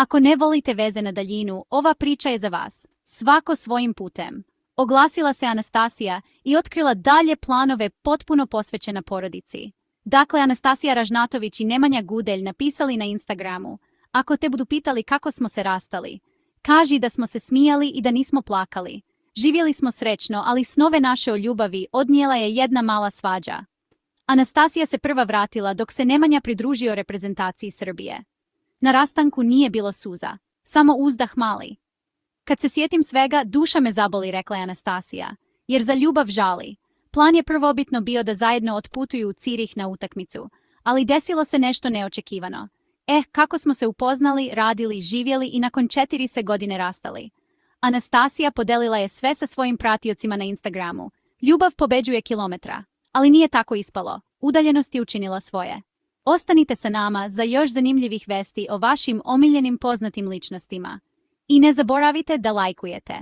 Ako ne volite veze na daljinu, ova priča je za vas. Svako svojim putem. Oglasila se Anastasija i otkrila dalje planove potpuno posvećena porodici. Dakle, Anastasija Ražnatović i Nemanja Gudelj napisali na Instagramu: ako te budu pitali kako smo se rastali, kaži da smo se smijali i da nismo plakali. Živjeli smo srećno, ali snove naše o ljubavi odnijela je jedna mala svađa. Anastasija se prva vratila dok se Nemanja pridružio reprezentaciji Srbije. Na rastanku nije bilo suza, samo uzdah mali. Kad se sjetim svega, duša me zaboli, rekla je Anastasija, jer za ljubav žali. Plan je prvobitno bio da zajedno otputuju u Cirih na utakmicu, ali desilo se nešto neočekivano. Kako smo se upoznali, radili, živjeli i nakon 4 godine rastali. Anastasija podelila je sve sa svojim pratiocima na Instagramu. Ljubav pobeđuje kilometra. Ali nije tako ispalo. Udaljenost je učinila svoje. Ostanite sa nama za još zanimljivih vesti o vašim omiljenim poznatim ličnostima. I ne zaboravite da lajkujete.